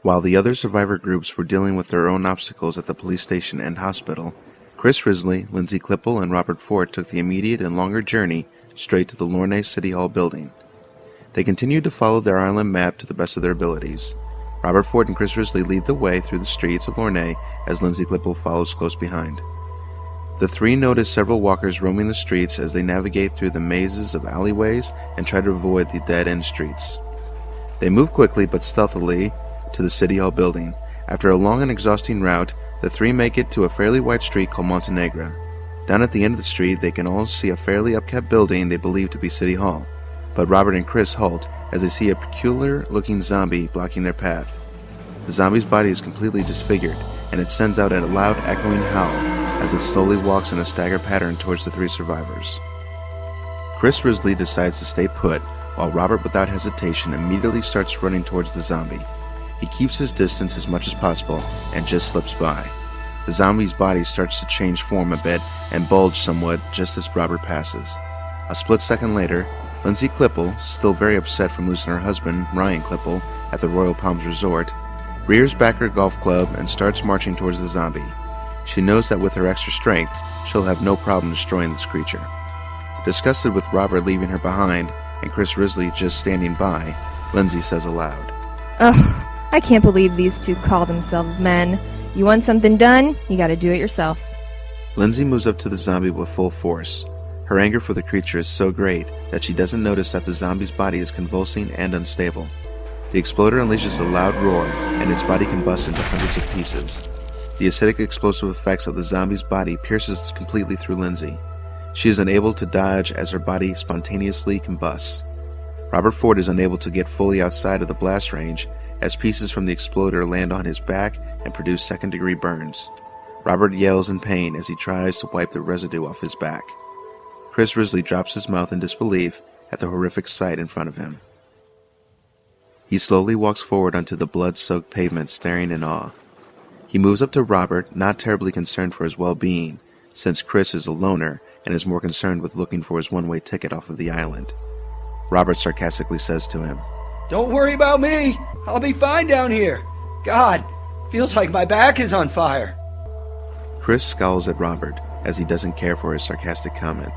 While the other survivor groups were dealing with their own obstacles at the police station and hospital, Chris Risley, Lindsay Klippel, and Robert Ford took the immediate and longer journey straight to the Lorne City Hall building. They continued to follow their island map to the best of their abilities. Robert Ford and Chris Risley lead the way through the streets of Lorne as Lindsay Klippel follows close behind. The three notice several walkers roaming the streets as they navigate through the mazes of alleyways and try to avoid the dead-end streets. They move quickly but stealthily to the City Hall building. After a long and exhausting route, the three make it to a fairly wide street called Montenegra. Down at the end of the street, they can all see a fairly upkept building they believe to be City Hall, but Robert and Chris halt as they see a peculiar-looking zombie blocking their path. The zombie's body is completely disfigured, and it sends out a loud echoing howl as it slowly walks in a stagger pattern towards the three survivors. Chris Risley decides to stay put, while Robert, without hesitation, immediately starts running towards the zombie. He keeps his distance as much as possible and just slips by. The zombie's body starts to change form a bit and bulge somewhat just as Robert passes. A split second later, Lindsay Klippel, still very upset from losing her husband, Ryan Klippel, at the Royal Palms Resort, rears back her golf club and starts marching towards the zombie. She knows that with her extra strength, she'll have no problem destroying this creature. Disgusted with Robert leaving her behind and Chris Risley just standing by, Lindsay says aloud, "Ugh, I can't believe these two call themselves men. You want something done, you gotta do it yourself." Lindsay moves up to the zombie with full force. Her anger for the creature is so great that she doesn't notice that the zombie's body is convulsing and unstable. The exploder unleashes a loud roar, and its body combusts into hundreds of pieces. The acidic explosive effects of the zombie's body pierces completely through Lindsay. She is unable to dodge as her body spontaneously combusts. Robert Ford is unable to get fully outside of the blast range as pieces from the exploder land on his back and produce second-degree burns. Robert yells in pain as he tries to wipe the residue off his back. Chris Risley drops his mouth in disbelief at the horrific sight in front of him. He slowly walks forward onto the blood-soaked pavement, staring in awe. He moves up to Robert, not terribly concerned for his well-being, since Chris is a loner and is more concerned with looking for his one-way ticket off of the island. Robert sarcastically says to him, "Don't worry about me. I'll be fine down here. God, feels like my back is on fire." Chris scowls at Robert as he doesn't care for his sarcastic comment.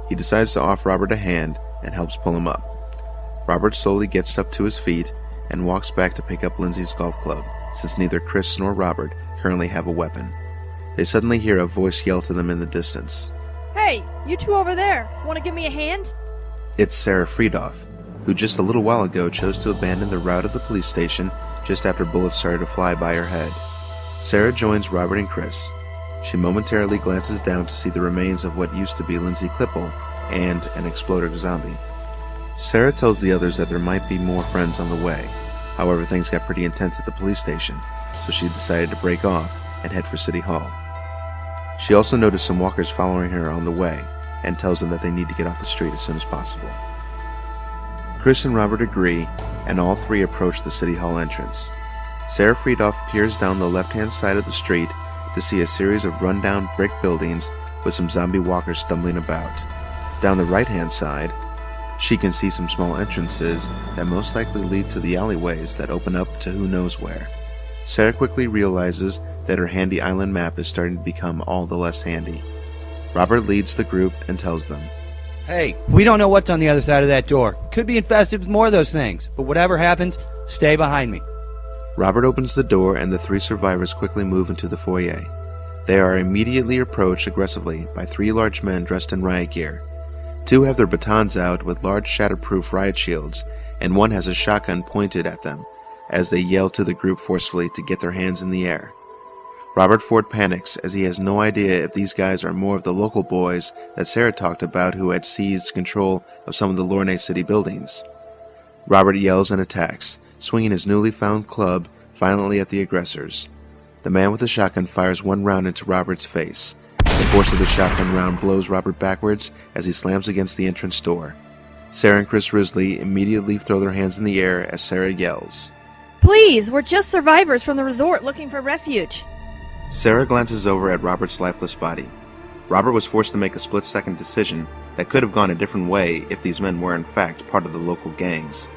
He decides to offer Robert a hand and helps pull him up. Robert slowly gets up to his feet and walks back to pick up Lindsay's golf club, since neither Chris nor Robert currently have a weapon. They suddenly hear a voice yell to them in the distance. "Hey, you two over there, want to give me a hand?" It's Sarah Friedoff, who just a little while ago chose to abandon the route of the police station just after bullets started to fly by her head. Sarah joins Robert and Chris. She momentarily glances down to see the remains of what used to be Lindsay Klippel and an exploded zombie. Sarah tells the others that there might be more friends on the way. However, things got pretty intense at the police station, so she decided to break off and head for City Hall. She also noticed some walkers following her on the way and tells them that they need to get off the street as soon as possible. Chris and Robert agree, and all three approach the City Hall entrance. Sarah Friedoff peers down the left-hand side of the street to see a series of run-down brick buildings with some zombie walkers stumbling about. Down the right-hand side, she can see some small entrances that most likely lead to the alleyways that open up to who knows where. Sarah quickly realizes that her handy island map is starting to become all the less handy. Robert leads the group and tells them, "Hey, we don't know what's on the other side of that door. Could be infested with more of those things, but whatever happens, stay behind me." Robert opens the door and the three survivors quickly move into the foyer. They are immediately approached aggressively by three large men dressed in riot gear. Two have their batons out with large shatterproof riot shields, and one has a shotgun pointed at them as they yell to the group forcefully to get their hands in the air. Robert Ford panics as he has no idea if these guys are more of the local boys that Sarah talked about who had seized control of some of the Lorne City buildings. Robert yells and attacks, swinging his newly found club violently at the aggressors. The man with the shotgun fires one round into Robert's face. The force of the shotgun round blows Robert backwards as he slams against the entrance door. Sarah and Chris Risley immediately throw their hands in the air as Sarah yells, "Please, we're just survivors from the resort looking for refuge." Sarah glances over at Robert's lifeless body. Robert was forced to make a split-second decision that could have gone a different way if these men were in fact part of the local gangs.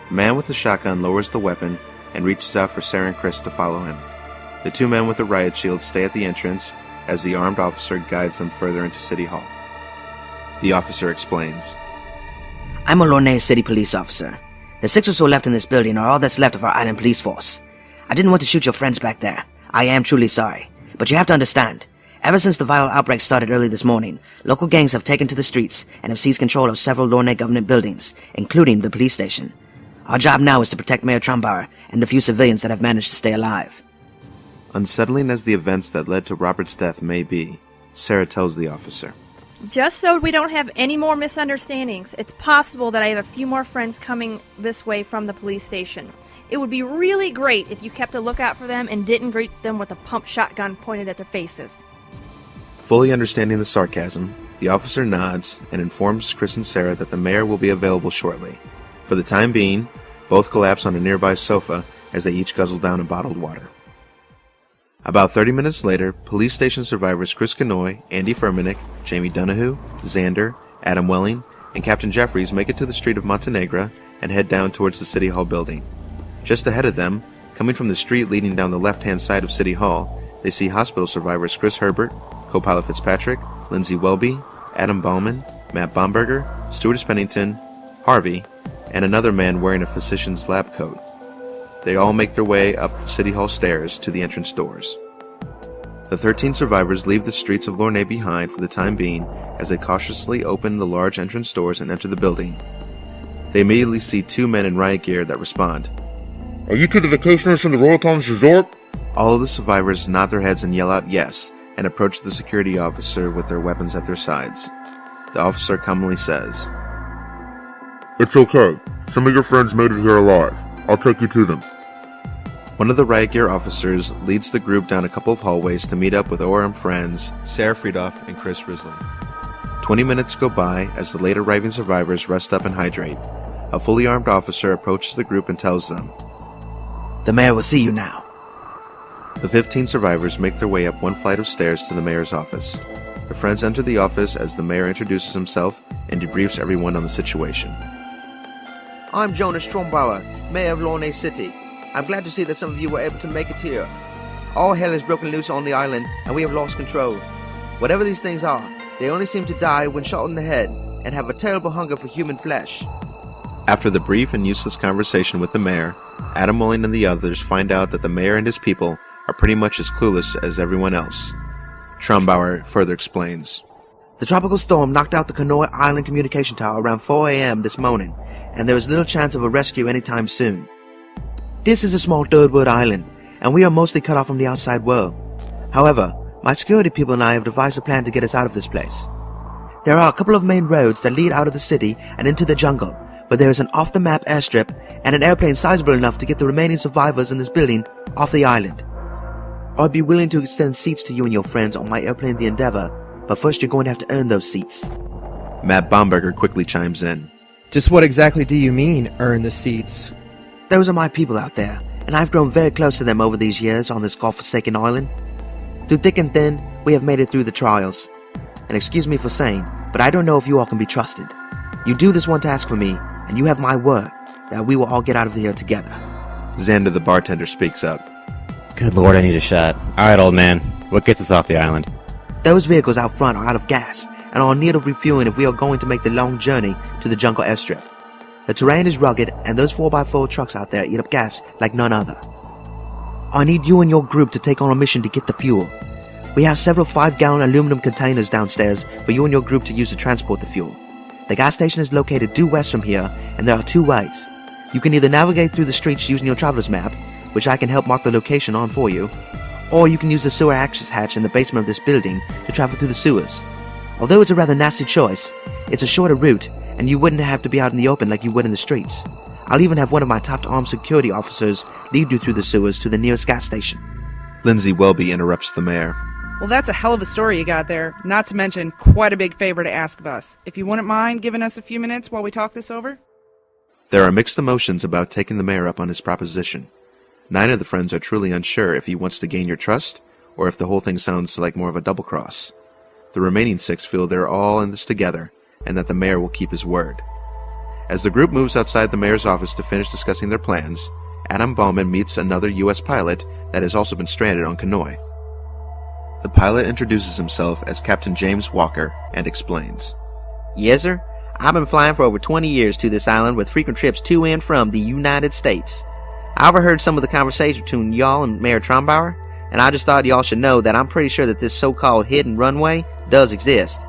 The man with the shotgun lowers the weapon and reaches out for Sarah and Chris to follow him. The two men with the riot shields stay at the entrance as the armed officer guides them further into City Hall. The officer explains. I'm a Lorne City police officer. The 6 or so left in this building are all that's left of our island police force. I didn't want to shoot your friends back there. I am truly sorry. But you have to understand, ever since the viral outbreak started early this morning, local gangs have taken to the streets and have seized control of several Lorne government buildings, including the police station. Our job now is to protect Mayor Trumbauer and the few civilians that have managed to stay alive. Unsettling as the events that led to Robert's death may be, Sarah tells the officer. Just so we don't have any more misunderstandings, it's possible that I have a few more friends coming this way from the police station. It would be really great if you kept a lookout for them and didn't greet them with a pump shotgun pointed at their faces. Fully understanding the sarcasm, the officer nods and informs Chris and Sarah that the mayor will be available shortly. For the time being, both collapse on a nearby sofa as they each guzzle down a bottled water. About 30 minutes later, police station survivors Chris Canoi, Andy Furmanek, Jamie Donahue, Xander, Adam Welling, and Captain Jeffries make it to the street of Montenegra and head down towards the City Hall building. Just ahead of them, coming from the street leading down the left-hand side of City Hall, they see hospital survivors Chris Herbert, co-pilot Fitzpatrick, Lindsay Welby, Adam Bauman, Matt Bomberger, Stewart Pennington, Harvey, and another man wearing a physician's lab coat. They all make their way up the City Hall stairs to the entrance doors. The 13 survivors leave the streets of Lorne behind for the time being as they cautiously open the large entrance doors and enter the building. They immediately see two men in riot gear that respond. Are you two the vacationers from the Royal Palms Resort? All of the survivors nod their heads and yell out yes, and approach the security officer with their weapons at their sides. The officer calmly says, It's okay. Some of your friends made it here alive. I'll take you to them. One of the riot gear officers leads the group down a couple of hallways to meet up with ORM friends Sarah Friedoff and Chris Risley. 20 minutes go by as the late arriving survivors rest up and hydrate. A fully armed officer approaches the group and tells them, The mayor will see you now. The 15 survivors make their way up one flight of stairs to the mayor's office. The friends enter the office as the mayor introduces himself and debriefs everyone on the situation. I'm Jonas Trumbauer, Mayor of Lorne City. I'm glad to see that some of you were able to make it here. All hell has broken loose on the island, and we have lost control. Whatever these things are, they only seem to die when shot in the head, and have a terrible hunger for human flesh. After the brief and useless conversation with the mayor, Adam Welling and the others find out that the mayor and his people are pretty much as clueless as everyone else. Trumbauer further explains. The tropical storm knocked out the Canoi Island communication tower around 4 a.m. this morning, and there is little chance of a rescue anytime soon. This is a small third-world island, and we are mostly cut off from the outside world. However, my security people and I have devised a plan to get us out of this place. There are a couple of main roads that lead out of the city and into the jungle, but there is an off-the-map airstrip and an airplane sizable enough to get the remaining survivors in this building off the island. I'd be willing to extend seats to you and your friends on my airplane The Endeavor, but first you're going to have to earn those seats. Matt Bomberger quickly chimes in. Just what exactly do you mean, earn the seats? Those are my people out there, and I've grown very close to them over these years on this godforsaken island. Through thick and thin, we have made it through the trials. And excuse me for saying, but I don't know if you all can be trusted. You do this one task for me, and you have my word that we will all get out of here together. Xander the bartender speaks up. Good lord, I need a shot. Alright, old man. What gets us off the island? Those vehicles out front are out of gas, and are in need of refueling if we are going to make the long journey to the jungle airstrip. The terrain is rugged, and those 4x4 trucks out there eat up gas like none other. I need you and your group to take on a mission to get the fuel. We have several 5-gallon aluminum containers downstairs for you and your group to use to transport the fuel. The gas station is located due west from here, and there are two ways. You can either navigate through the streets using your traveler's map, which I can help mark the location on for you, or you can use the sewer access hatch in the basement of this building to travel through the sewers. Although it's a rather nasty choice, it's a shorter route, and you wouldn't have to be out in the open like you would in the streets. I'll even have one of my top armed security officers lead you through the sewers to the nearest gas station. Lindsay Welby interrupts the mayor. Well, that's a hell of a story you got there, not to mention quite a big favor to ask of us. If you wouldn't mind giving us a few minutes while we talk this over? There are mixed emotions about taking the mayor up on his proposition. 9 of the friends are truly unsure if he wants to gain your trust, or if the whole thing sounds like more of a double-cross. The remaining 6 feel they're all in this together, and that the mayor will keep his word. As the group moves outside the mayor's office to finish discussing their plans, Adam Ballman meets another U.S. pilot that has also been stranded on Canoi. The pilot introduces himself as Captain James Walker and explains. Yes, sir. I've been flying for over 20 years to this island with frequent trips to and from the United States. I overheard some of the conversation between y'all and Mayor Trombauer, and I just thought y'all should know that I'm pretty sure that this so-called hidden runway does exist.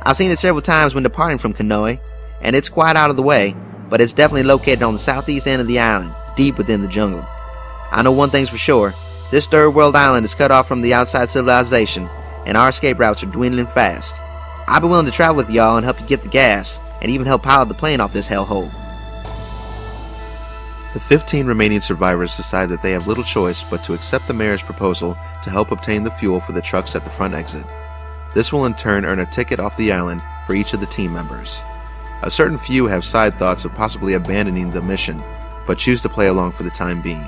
I've seen it several times when departing from Canoi, and it's quite out of the way, but it's definitely located on the southeast end of the island, deep within the jungle. I know one thing's for sure. This third world island is cut off from the outside civilization, and our escape routes are dwindling fast. I'd be willing to travel with y'all and help you get the gas, and even help pilot the plane off this hellhole. The 15 remaining survivors decide that they have little choice but to accept the mayor's proposal to help obtain the fuel for the trucks at the front exit. This will in turn earn a ticket off the island for each of the team members. A certain few have side thoughts of possibly abandoning the mission, but choose to play along for the time being.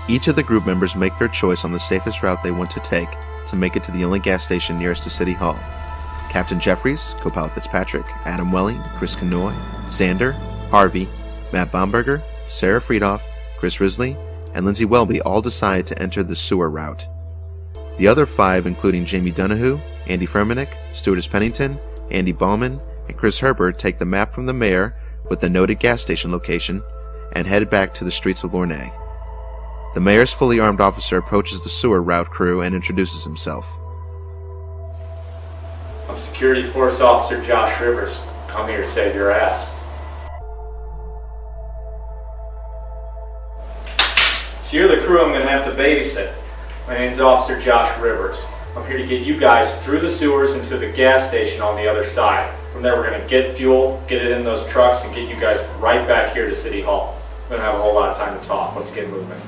Each of the group members make their choice on the safest route they want to take to make it to the only gas station nearest to City Hall. Captain Jeffries, co-pilot Fitzpatrick, Adam Welling, Chris Canoi, Xander, Harvey, Matt Baumberger, Sarah Friedoff, Chris Risley, and Lindsay Welby all decide to enter the sewer route. The other 5, including Jamie Donahue, Andy Firminick, Stewardess Pennington, Andy Ballman, and Chris Herbert, take the map from the mayor with the noted gas station location and head back to the streets of Lornay. The mayor's fully armed officer approaches the sewer route crew and introduces himself. I'm Security Force Officer Josh Rivers. I'm here to save your ass. So you're the crew I'm going to have to babysit. My name's Officer Josh Rivers. I'm here to get you guys through the sewers into the gas station on the other side. From there we're going to get fuel, get it in those trucks, and get you guys right back here to City Hall. We don't have a whole lot of time to talk. Let's get moving.